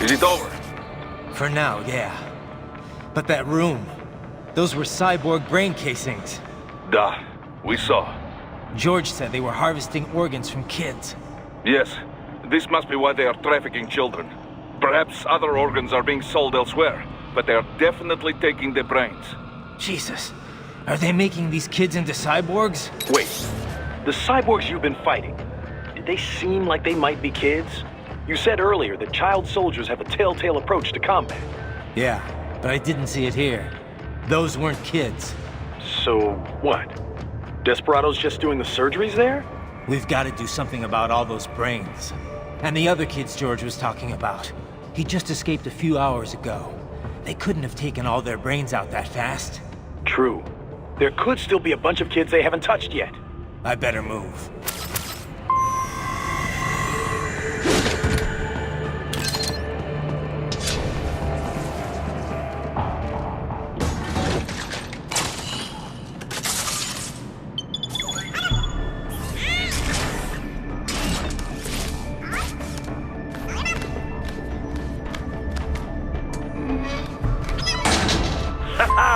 Is it over? For now, yeah. But that room, those were cyborg brain casings. Duh. We saw. George said they were harvesting organs from kids. Yes. This must be why they are trafficking children. Perhaps other organs are being sold elsewhere, but they are definitely taking the brains. Jesus. Are they making these kids into cyborgs? Wait. The cyborgs you've been fighting, did they seem like they might be kids? You said earlier that child soldiers have a telltale approach to combat. Yeah, but I didn't see it here. Those weren't kids. So, what? Desperado's just doing the surgeries there? We've got to do something about all those brains. And the other kids George was talking about. He just escaped a few hours ago. They couldn't have taken all their brains out that fast. True. There could still be a bunch of kids they haven't touched yet. I better move.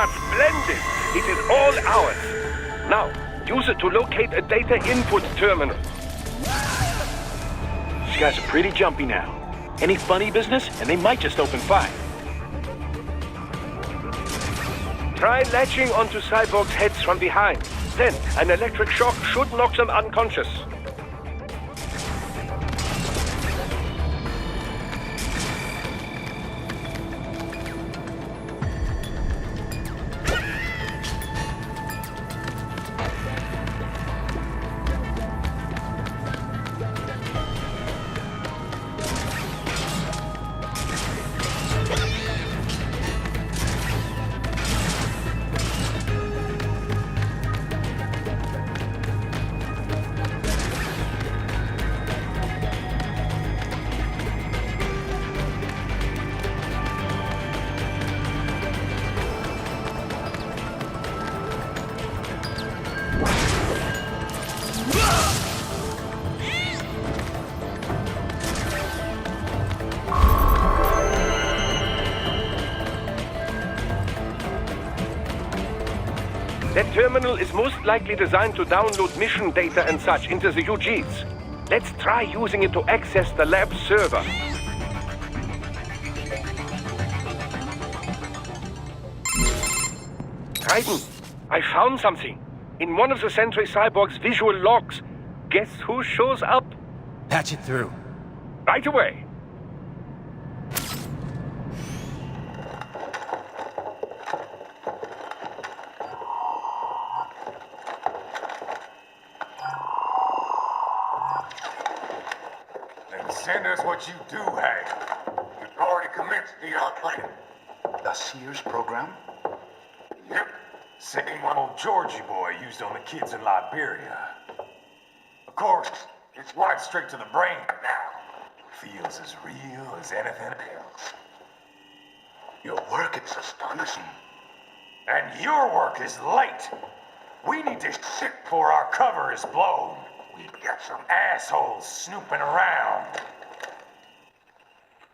Splendid! It is all ours. Now, use it to locate a data input terminal. These guys are pretty jumpy now. Any funny business, and they might just open fire. Try latching onto cyborgs' heads from behind. Then, an electric shock should knock them unconscious. That terminal is most likely designed to download mission data and such into the UGs. Let's try using it to access the lab server. Titan, I found something. In one of the Sentry Cyborg's visual logs. Guess who shows up? Patch it through. Right away. Send us what you do have. You've already commenced the plan. The Sears program? Yep. Same one old Georgie boy used on the kids in Liberia. Of course, it's right straight to the brain now. Feels as real as anything else. Your work is astonishing. And your work is late. We need to shit before our cover is blown. We've got some assholes snooping around.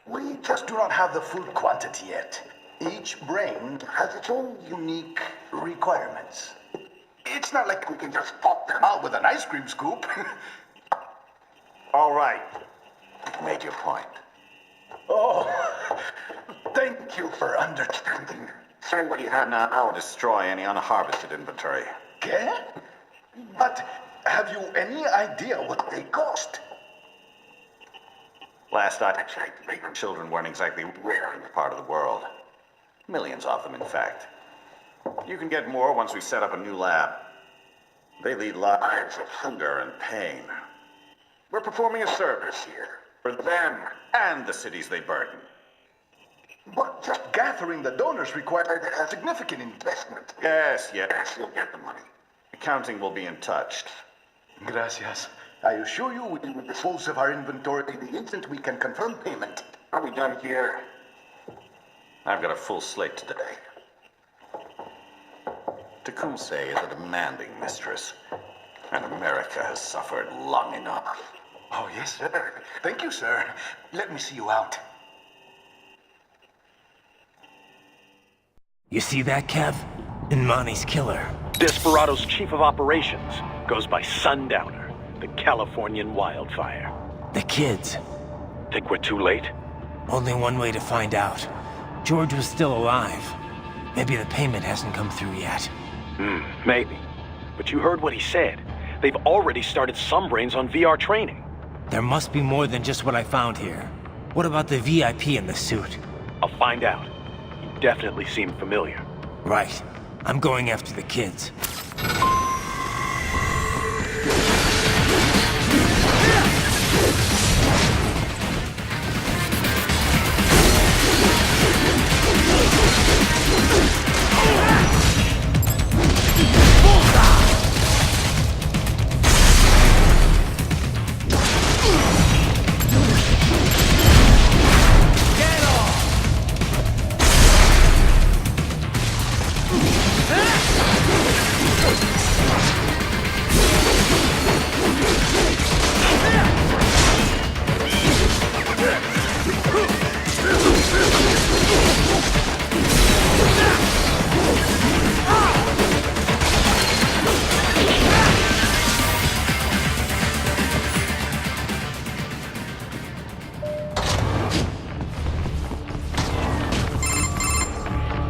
We just do not have the full quantity yet. Each brain has its own unique requirements. It's not like we can just pop them out with an ice cream scoop. All right. You've made your point. Oh, thank you for understanding. Say what you have now. I'll destroy any unharvested inventory. Okay? But have you any idea what they cost? Last I checked, children weren't exactly rare in this part of the world. Millions of them, in fact. You can get more once we set up a new lab. They lead lives of hunger and pain. We're performing a service here. For them and the cities they burden. But just gathering the donors required a significant investment. Yes, you'll get the money. Accounting will be in touch. Gracias. I assure you we will dispose of our inventory the instant we can confirm payment. Are we done here? I've got a full slate today. Tecumseh is a demanding mistress, and America has suffered long enough. Oh, yes, sir. Thank you, sir. Let me see you out. You see that, Kev? Imani's killer. Desperado's chief of operations goes by Sundowner, the Californian wildfire. The kids. Think we're too late? Only one way to find out. George was still alive. Maybe the payment hasn't come through yet. Maybe. But you heard what he said. They've already started some brains on VR training. There must be more than just what I found here. What about the VIP in the suit? I'll find out. He definitely seemed familiar. Right. I'm going after the kids.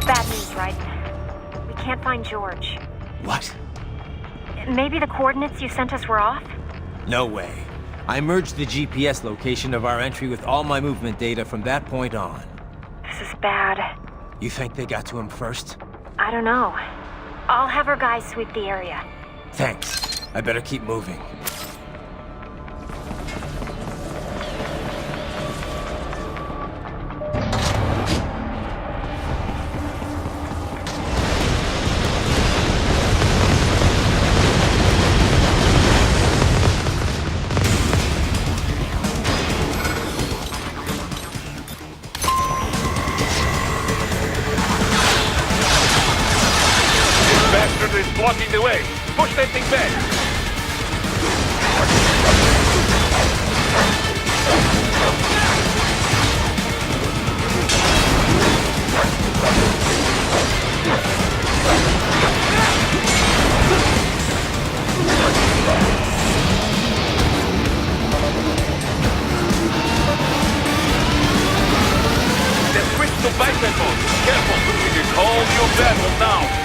Bad news, right? We can't find George. What? Maybe the coordinates you sent us were off? No way. I merged the GPS location of our entry with all my movement data from that point on. This is bad. You think they got to him first? I don't know. I'll have our guys sweep the area. Thanks. I better keep moving. Bastard is blocking the way. Push that thing back. They're switched to biped mode. Careful. It is all your battle now.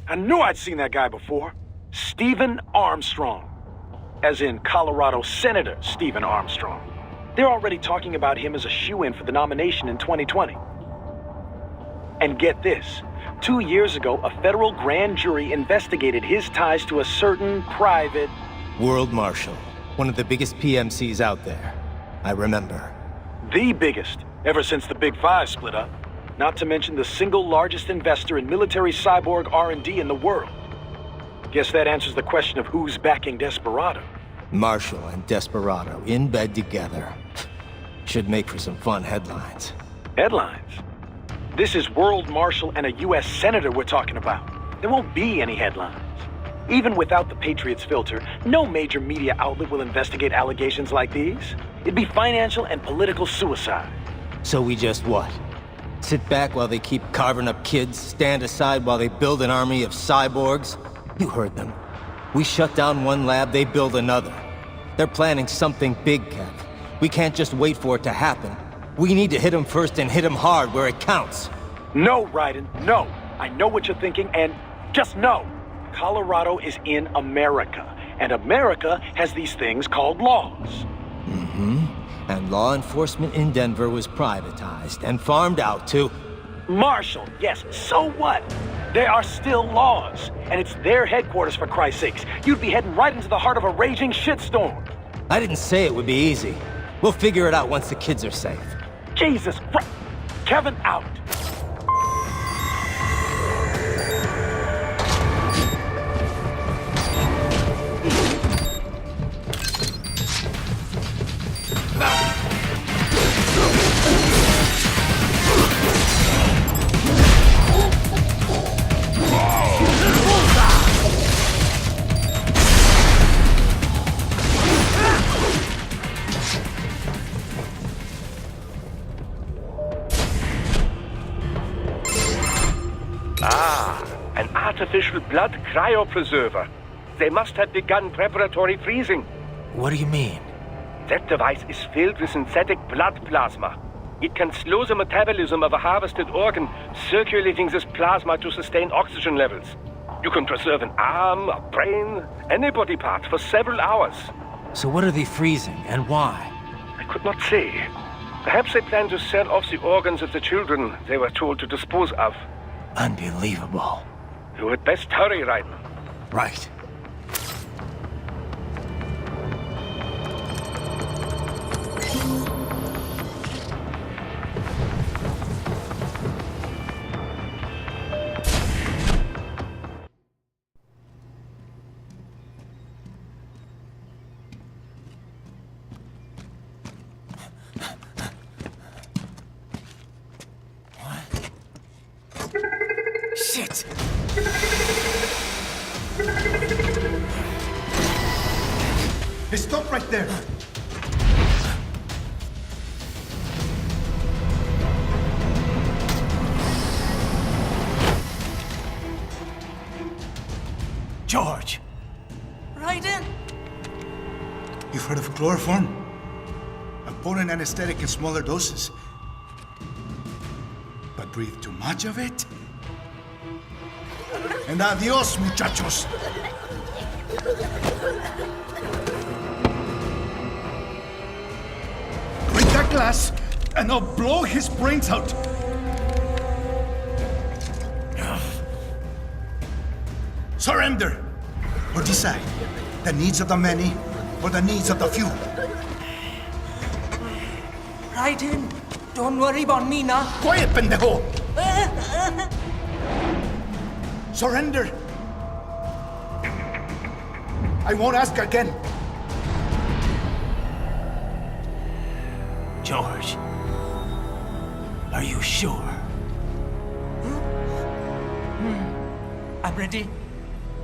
I knew I'd seen that guy before. Stephen Armstrong. As in Colorado Senator Stephen Armstrong. They're already talking about him as a shoo-in for the nomination in 2020. And get this, 2 years ago, a federal grand jury investigated his ties to a certain private... World Marshal, one of the biggest PMCs out there. I remember. The biggest, ever since the Big Five split up. Not to mention the single largest investor in military cyborg R&D in the world. Guess that answers the question of who's backing Desperado. Marshall and Desperado in bed together. Should make for some fun headlines. Headlines? This is World Marshal and a U.S. Senator we're talking about. There won't be any headlines. Even without the Patriots filter, no major media outlet will investigate allegations like these. It'd be financial and political suicide. So we just what? Sit back while they keep carving up kids, stand aside while they build an army of cyborgs? You heard them. We shut down one lab, they build another. They're planning something big, Kev. We can't just wait for it to happen. We need to hit them first and hit them hard where it counts. No, Raiden, no. I know what you're thinking, and just no. Colorado is in America, and America has these things called laws. Mm-hmm. And law enforcement in Denver was privatized and farmed out to... Marshall, yes, so what? There are still laws, and it's their headquarters, for Christ's sakes. You'd be heading right into the heart of a raging shitstorm. I didn't say it would be easy. We'll figure it out once the kids are safe. Jesus Christ. Kevin out. An artificial blood cryopreserver. They must have begun preparatory freezing. What do you mean? That device is filled with synthetic blood plasma. It can slow the metabolism of a harvested organ, circulating this plasma to sustain oxygen levels. You can preserve an arm, a brain, any body part for several hours. So what are they freezing, and why? I could not say. Perhaps they plan to sell off the organs of the children they were told to dispose of. Unbelievable. You had best hurry, Raiden. Right. Shit! Hey, stop right there! George! Raiden! You've heard of chloroform? A potent anesthetic in smaller doses. But breathe too much of it? And adios, muchachos! Break that glass, and I'll blow his brains out! Surrender! Or decide, the needs of the many, or the needs of the few. Raiden, don't worry about me now. Quiet, pendejo! Surrender! I won't ask again. George, are you sure? I'm ready.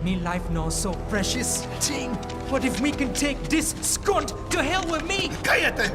Me life now so precious. Ting, what if we can take this skunt to hell with me? Cállate!